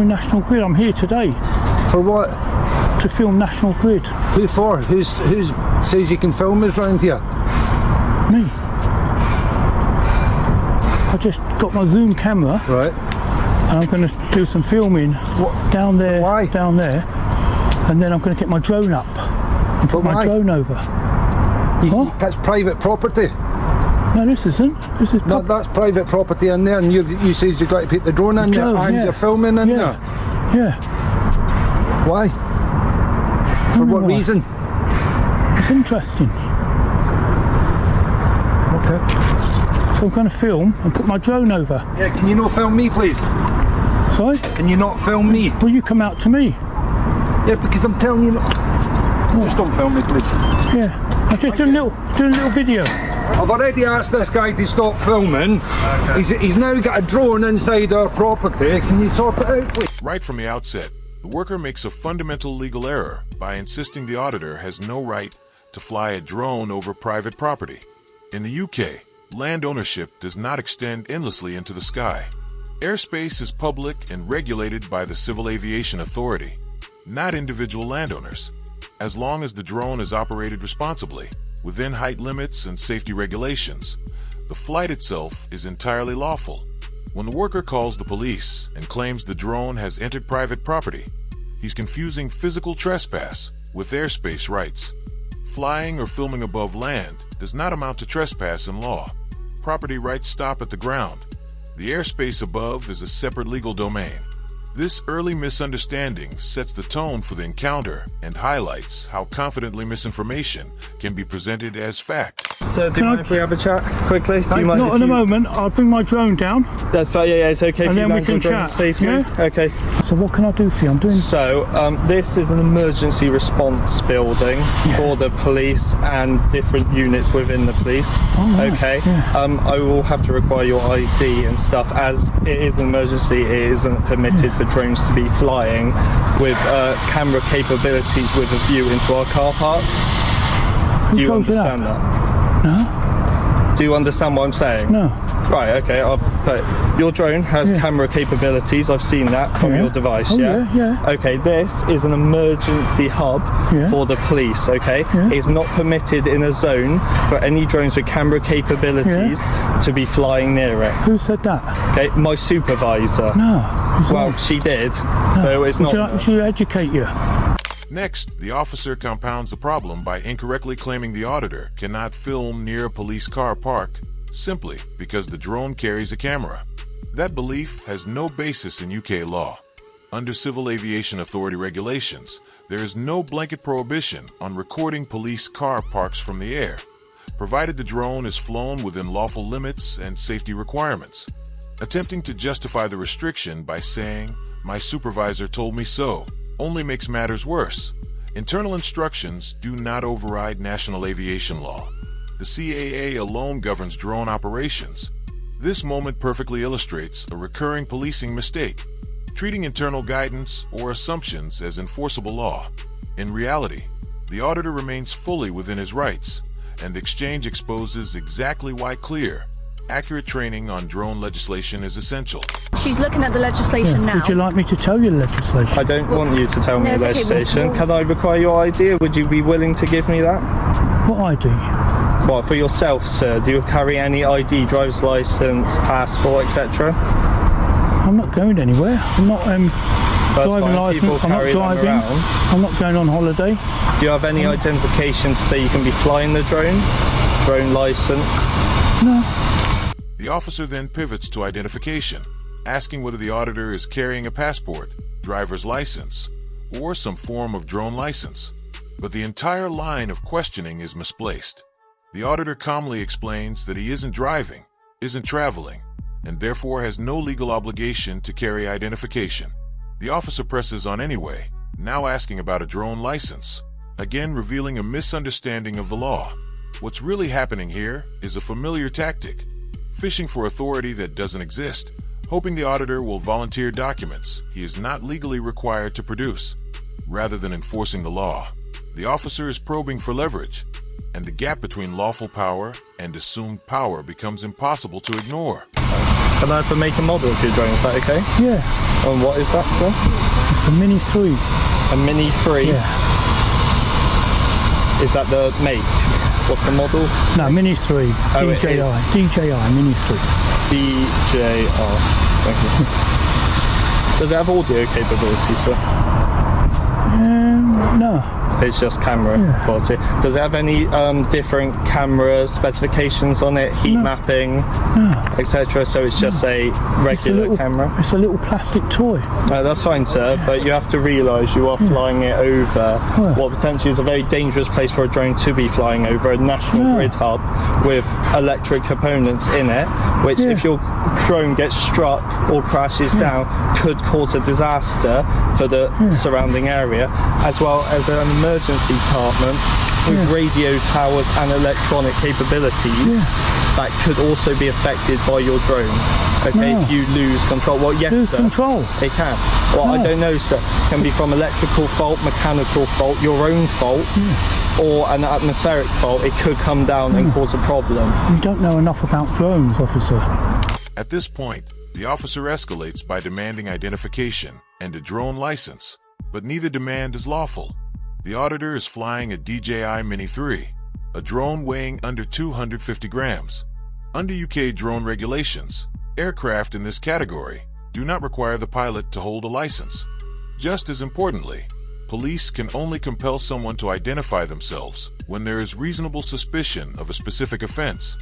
filming National Grid. I'm here today For what? to film National Grid. Who for? Who says you can film us round here? Me. I just got my zoom camera. Right. And I'm going to do some filming down there. Why? Down there. And then I'm going to get my drone up and put my drone over. That's private property. No, this isn't. This is That's private property in there, and you says you've got to put the drone in there, and you're filming in there. Yeah. Why? For what reason? It's interesting. Okay. So I'm going to film and put my drone over. Yeah, can you not film me, please? Sorry? Can you not film me? Will you come out to me? Yeah, because I'm telling you. Just don't film me, please. Yeah. I'm just doing a little video. I've already asked this guy to stop filming. Okay. He's now got a drone inside our property. Can you sort it out, please? Right from the outset, the worker makes a fundamental legal error by insisting the auditor has no right to fly a drone over private property. In the UK, land ownership does not extend endlessly into the sky. Airspace is public and regulated by the Civil Aviation Authority, not individual landowners. As long as the drone is operated responsibly, within height limits and safety regulations, the flight itself is entirely lawful. When the worker calls the police and claims the drone has entered private property, he's confusing physical trespass with airspace rights. Flying or filming above land does not amount to trespass in law. Property rights stop at the ground. The airspace above is a separate legal domain. This early misunderstanding sets the tone for the encounter and highlights how confidently misinformation can be presented as fact. Sir, do you mind if we have a chat quickly? Do you mind Not at the moment. I'll bring my drone down. That's fine. Yeah, it's okay. And then we can chat safely. Yeah? Okay. So what can I do for you? I'm doing. So this is an emergency response building for the police and different units within the police. Oh, right. Okay. Yeah. I will have to require your ID and stuff, as it is an emergency. It isn't permitted for drones to be flying with camera capabilities with a view into our car park. Do you understand that? No. Do you understand what I'm saying? No. Right, okay, but your drone has camera capabilities. I've seen that from your device, yeah. Okay, this is an emergency hub for the police, okay? It's not permitted in a zone for any drones with camera capabilities to be flying near it. Who said that? Okay, my supervisor. No. Well, she did, so it's not... Would you educate you? Next, the officer compounds the problem by incorrectly claiming the auditor cannot film near a police car park simply because the drone carries a camera. That belief has no basis in UK law. Under Civil Aviation Authority regulations, there is no blanket prohibition on recording police car parks from the air, provided the drone is flown within lawful limits and safety requirements. Attempting to justify the restriction by saying, "My supervisor told me so," only makes matters worse. Internal instructions do not override national aviation law. The CAA alone governs drone operations. This moment perfectly illustrates a recurring policing mistake, treating internal guidance or assumptions as enforceable law. In reality, the auditor remains fully within his rights, and the exchange exposes exactly why clear, accurate training on drone legislation is essential. She's looking at the legislation now. Would you like me to tell you the legislation? I don't want you to tell me No, the it's okay, legislation. Can I require your ID? Would you be willing to give me that? What ID? What, for yourself, sir? Do you carry any ID, driver's license, passport, etc.? I'm not going anywhere. I'm not driving license. I'm not driving. I'm not going on holiday. Do you have any identification to say you can be flying the drone? Drone license? No. The officer then pivots to identification, asking whether the auditor is carrying a passport, driver's license, or some form of drone license. But the entire line of questioning is misplaced. The auditor calmly explains that he isn't driving, isn't traveling, and therefore has no legal obligation to carry identification. The officer presses on anyway, now asking about a drone license, again revealing a misunderstanding of the law. What's really happening here is a familiar tactic, fishing for authority that doesn't exist, hoping the auditor will volunteer documents he is not legally required to produce, rather than enforcing the law. The officer is probing for leverage, and the gap between lawful power and assumed power becomes impossible to ignore. Can I have a make and model of your drone? Is that okay? Yeah. And what is that, sir? It's a Mini 3. A Mini 3? Yeah. Is that the make? What's the model? No, Mini 3. Oh, it DJI. is. DJI Mini 3. DJI. Thank you. Does it have audio capability, sir? No. It's just camera quality. Does it have any different camera specifications on it, heat mapping, etc.? So it's just a regular camera? It's a little plastic toy. That's fine, sir, but you have to realise you are flying it over what potentially is a very dangerous place for a drone to be flying over, a national grid hub with electric components in it, which if your drone gets struck or crashes down could cause a disaster for the surrounding area, as well as an emergency department with radio towers and electronic capabilities that could also be affected by your drone. Okay, if you lose control. Well, yes, lose sir. control. It can. Well, I don't know, sir. Can be from electrical fault, mechanical fault, your own fault, or an atmospheric fault. It could come down and cause a problem. You don't know enough about drones, officer. At this point, the officer escalates by demanding identification and a drone license, but neither demand is lawful. The auditor is flying a DJI Mini 3, a drone weighing under 250 grams. Under UK drone regulations, aircraft in this category do not require the pilot to hold a license. Just as importantly, police can only compel someone to identify themselves when there is reasonable suspicion of a specific offense.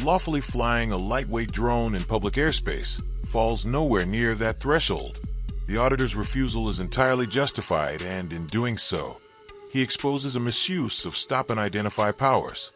Lawfully flying a lightweight drone in public airspace falls nowhere near that threshold. The auditor's refusal is entirely justified, and in doing so, he exposes a misuse of stop and identify powers.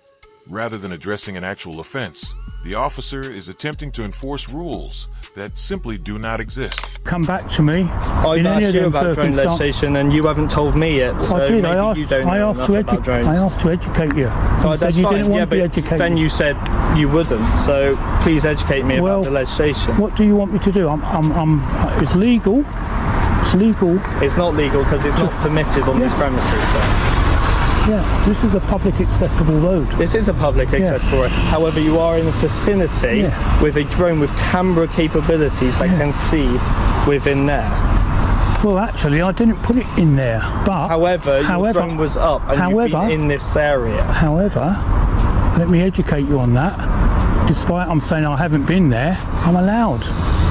Rather than addressing an actual offense, the officer is attempting to enforce rules that simply do not exist. Come back to me. I've asked you about drone legislation and you haven't told me yet, so I did. maybe I asked, you don't I know asked enough to about drones. I asked to educate you. Oh, You said you didn't want to be educated. Then you said you wouldn't, so please educate me about the legislation. What do you want me to do? It's legal. It's legal. It's not legal because it's not permitted on these premises, sir. Yeah, this is a public accessible road. This is a public accessible road. However, you are in a vicinity with a drone with camera capabilities that can see within there. Well, actually, I didn't put it in there, but... However, your drone was up and you've been in this area. However, let me educate you on that. Despite I'm saying I haven't been there, I'm allowed.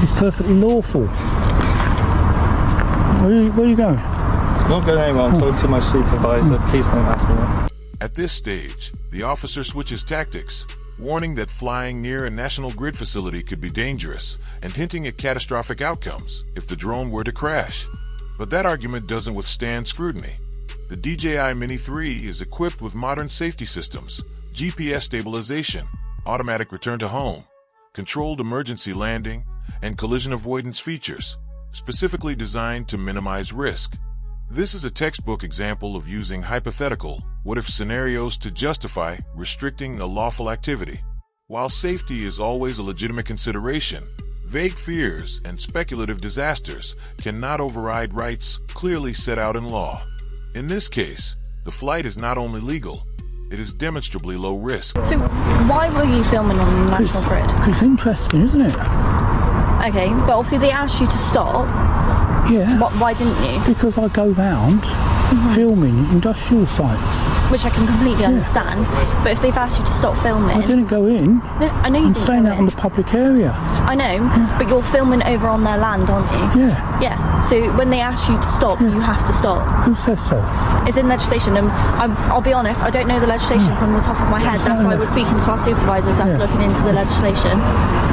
It's perfectly lawful. Where are you going? Not going anywhere. I'm talking to my supervisor. Please don't ask me that. At this stage, the officer switches tactics, warning that flying near a national grid facility could be dangerous and hinting at catastrophic outcomes if the drone were to crash. But that argument doesn't withstand scrutiny. The DJI Mini 3 is equipped with modern safety systems, GPS stabilization, automatic return to home, controlled emergency landing, and collision avoidance features, specifically designed to minimize risk. This is a textbook example of using hypothetical, what-if scenarios to justify restricting a lawful activity. While safety is always a legitimate consideration, vague fears and speculative disasters cannot override rights clearly set out in law. In this case, the flight is not only legal, it is demonstrably low risk. So why were you filming on the national grid? It's interesting, isn't it? Okay, but obviously they asked you to stop. Yeah. Why didn't you? Because I go round filming industrial sites. Which I can completely understand. But if they've asked you to stop filming... I didn't go in. No, I know you I'm didn't staying go out in. on the public area. I know, but you're filming over on their land, aren't you? Yeah. Yeah, so when they ask you to stop, you have to stop. Who says so? It's in legislation, and I'll be honest, I don't know the legislation from the top of my head. That's why we're speaking to our supervisors that's looking into the legislation.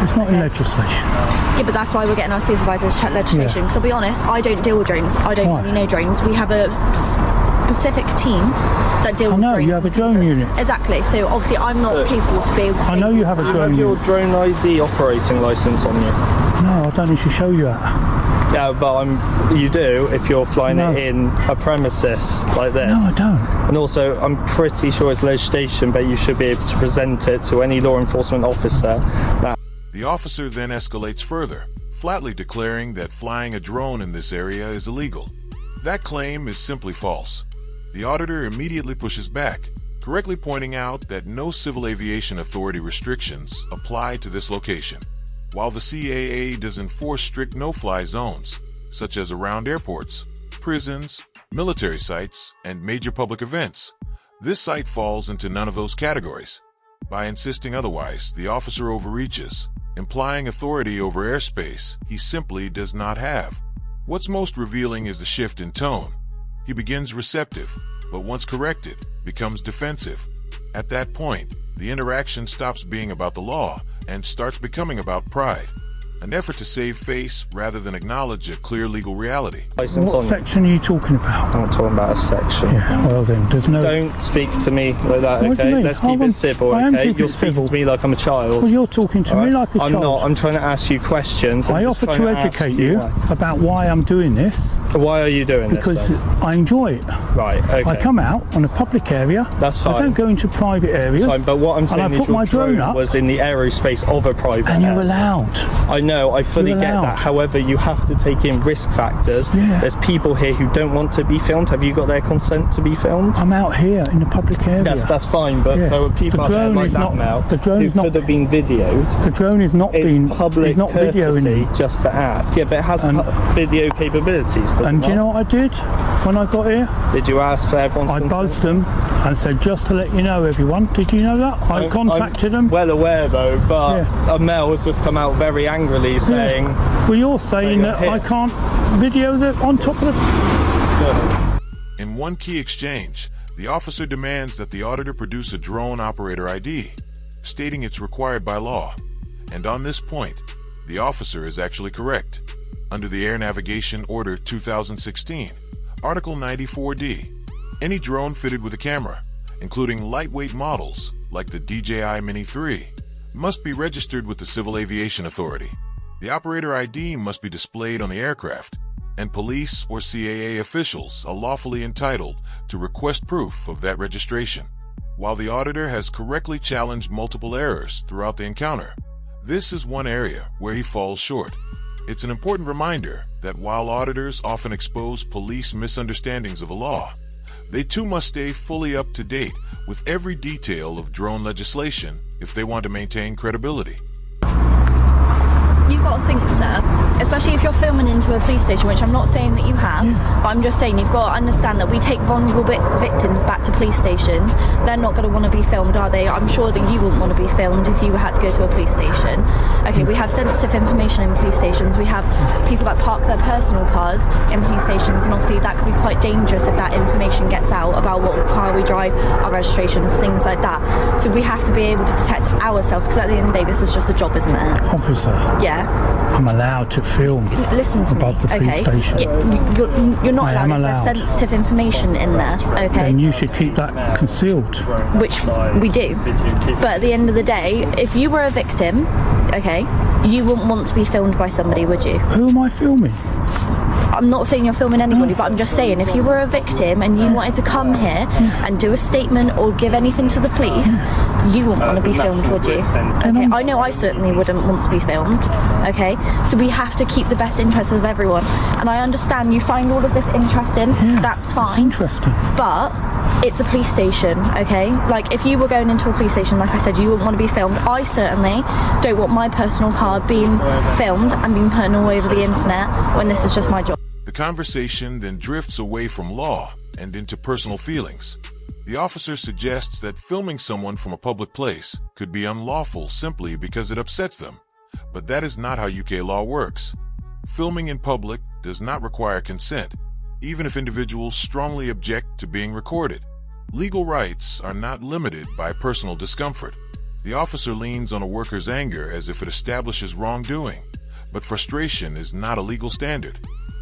It's not in legislation. Yeah, but that's why we're getting our supervisors to check legislation. Because I'll be honest, I don't deal with drones. I don't really know drones. We have a specific team that deal with drones. I know, you have a drone unit. Exactly, so obviously I'm not capable to be able to say... I know you have a drone unit. You have your unit. drone ID operating licence on you? No, I don't need to show you that. Yeah, but you do if you're flying it in a premises like this. No, I don't. And also, I'm pretty sure it's legislation, but you should be able to present it to any law enforcement officer. The officer then escalates further, flatly declaring that flying a drone in this area is illegal. That claim is simply false. The auditor immediately pushes back, correctly pointing out that no Civil Aviation Authority restrictions apply to this location. While the CAA does enforce strict no-fly zones, such as around airports, prisons, military sites, and major public events, this site falls into none of those categories. By insisting otherwise, the officer overreaches, implying authority over airspace he simply does not have. What's most revealing is the shift in tone. He begins receptive, but once corrected, becomes defensive. At that point, the interaction stops being about the law and starts becoming about pride, an effort to save face rather than acknowledge a clear legal reality. License What on. section are you talking about? I'm not talking about a section. Yeah, well then, there's no... Don't speak to me like that, What do you okay? mean? Let's keep it civil, I am okay? keeping You're it speaking civil. to me like I'm a child. Well, you're talking to me Alright? like a child. I'm not. I'm trying to ask you questions. I'm I just offer trying to ask educate you why. about why I'm doing this, Why are you doing because this then? I enjoy it. Right, okay. I come out on a public area. That's I fine. don't go into private areas. Fine, but what I'm saying and I is put your my drone up, was in the aerospace of a private and you're area. allowed. I know, I fully You're get allowed. that. However, you have to take in risk factors. Yeah. There's people here who don't want to be filmed. Have you got their consent to be filmed? I'm out here in the public area. That's fine, but Yeah. there were people The out there drone like is that not- now the drone who is not- could have been videoed. The drone is not It's being public not videoing courtesy me. just to ask. Yeah, but it has And- video capabilities, doesn't And do you it? know what I did when I got here? Did you ask for everyone's I consent? buzzed them and said, just to let you know, everyone. Did you know that? I contacted I'm them. well aware though, but Yeah. a male has just come out very angrily saying, Well, you're saying you're that here. I can't video the on top of the... In one key exchange, the officer demands that the auditor produce a drone operator ID, stating it's required by law. And on this point, the officer is actually correct. Under the Air Navigation Order 2016, Article 94D, any drone fitted with a camera, including lightweight models like the DJI Mini 3, must be registered with the Civil Aviation Authority. The operator ID must be displayed on the aircraft, and police or CAA officials are lawfully entitled to request proof of that registration. While the auditor has correctly challenged multiple errors throughout the encounter, this is one area where he falls short. It's an important reminder that while auditors often expose police misunderstandings of a law, they too must stay fully up to date with every detail of drone legislation if they want to maintain credibility. You've got to think, sir, especially if you're filming into a police station, which I'm not saying that you have, but I'm just saying you've got to understand that we take vulnerable victims back to police stations. They're not going to want to be filmed, are they? I'm sure that you wouldn't want to be filmed if you had to go to a police station. Okay, we have sensitive information in police stations. We have people that park their personal cars in police stations, and obviously that could be quite dangerous if that information gets out about what car we drive, our registrations, things like that. So we have to be able to protect ourselves, because at the end of the day, this is just a job, isn't it? Officer, Yeah. I'm allowed to film Listen to above me, the police okay? station. You're not I allowed am if there's allowed. sensitive information in there, okay? Then you should keep that concealed. Which we do. But at the end of the day, if you were a victim, okay, you wouldn't want to be filmed by somebody, would you? Who am I filming? I'm not saying you're filming anybody, but I'm just saying if you were a victim and you wanted to come here and do a statement or give anything to the police, you wouldn't want to be filmed, would you? Okay, I know I certainly wouldn't want to be filmed, okay? So we have to keep the best interests of everyone. And I understand you find all of this interesting, that's It's fine. interesting. But it's a police station, okay? Like, if you were going into a police station, like I said, you wouldn't want to be filmed. I certainly don't want my personal car being filmed and being put all over the internet when this is just my job. The conversation then drifts away from law and into personal feelings. The officer suggests that filming someone from a public place could be unlawful simply because it upsets them. But that is not how UK law works. Filming in public does not require consent, even if individuals strongly object to being recorded. Legal rights are not limited by personal discomfort. The officer leans on a worker's anger as if it establishes wrongdoing, but frustration is not a legal standard.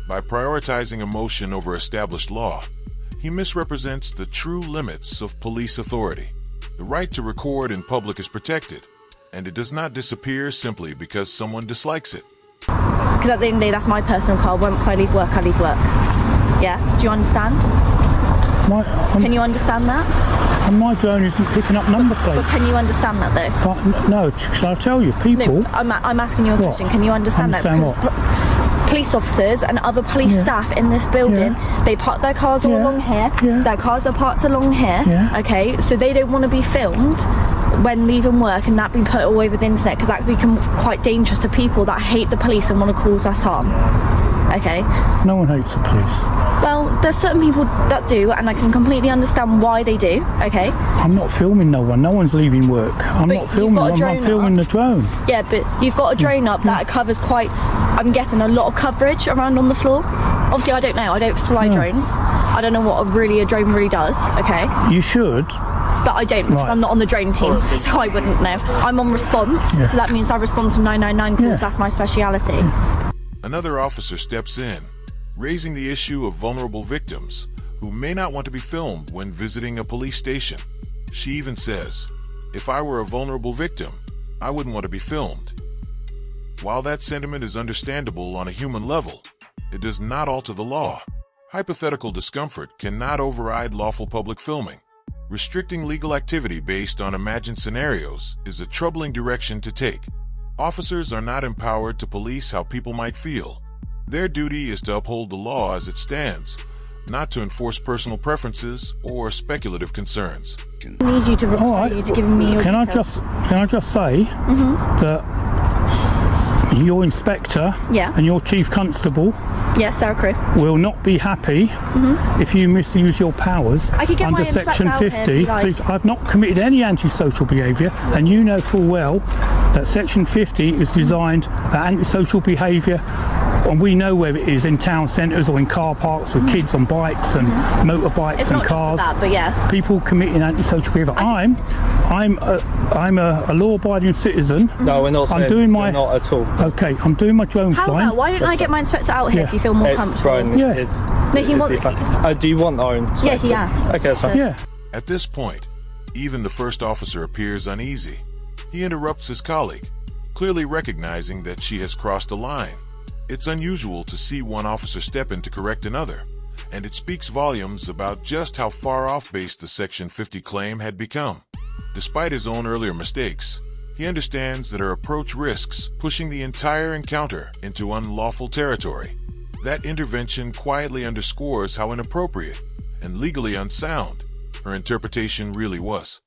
By prioritizing emotion over established law, he misrepresents the true limits of police authority. The right to record in public is protected, and it does not disappear simply because someone dislikes it. Because at the end of the day, that's my personal car. Once I leave work, I leave work. Yeah? Do you understand? Can you understand that? And my drone isn't picking up number plates. But can you understand that, though? But no, shall I tell you? People... No, I'm asking you a question. Can you understand that? Understand what? police officers and other police staff in this building. They park their cars all along here. Their cars are parked along here. Okay, so they don't want to be filmed when leaving work and that be put all over the internet, because that can become quite dangerous to people that hate the police and want to cause us harm. Okay. No one hates the police. Well, there's certain people that do, and I can completely understand why they do. Okay. I'm not filming no one. No one's leaving work. I'm But not you've filming. got a I'm drone not filming the drone. Yeah, but you've got a drone up that covers quite, I'm guessing, a lot of coverage around on the floor. Obviously, I don't know. I don't fly drones. I don't know what a drone really does. Okay. You should. But I don't, because I'm not on the drone team, so I wouldn't know. I'm on response, so that means I respond to 999 calls. That's my speciality. Another officer steps in, raising the issue of vulnerable victims who may not want to be filmed when visiting a police station. She even says, "If I were a vulnerable victim, I wouldn't want to be filmed." While that sentiment is understandable on a human level, it does not alter the law. Hypothetical discomfort cannot override lawful public filming. Restricting legal activity based on imagined scenarios is a troubling direction to take. Officers are not empowered to police how people might feel. Their duty is to uphold the law as it stands, not to enforce personal preferences or speculative concerns. I need you to require you to give me your details. Can I just say that your inspector and your chief constable Sarah Crew, will not be happy if you misuse your powers I could get under my section inspector out here if 50. you like. Please, I've not committed any antisocial behaviour, and you know full well that section 50 is designed for antisocial behaviour, and we know where it is, in town centres or in car parks with kids on bikes and motorbikes it's and not cars. just for that, but People committing antisocial behaviour. I'm a law-abiding citizen. No, we're not saying. I'm doing my. Not at all. Okay, I'm doing my drone how flying. about, why don't I get my inspector out here if you feel more comfortable? No, he wants. Do you want our inspector? Yeah, he asked. Okay, that's fine. Yeah. At this point, even the first officer appears uneasy. He interrupts his colleague, clearly recognizing that she has crossed a line. It's unusual to see one officer step in to correct another, and it speaks volumes about just how far off base the Section 50 claim had become. Despite his own earlier mistakes, he understands that her approach risks pushing the entire encounter into unlawful territory. That intervention quietly underscores how inappropriate and legally unsound her interpretation really was.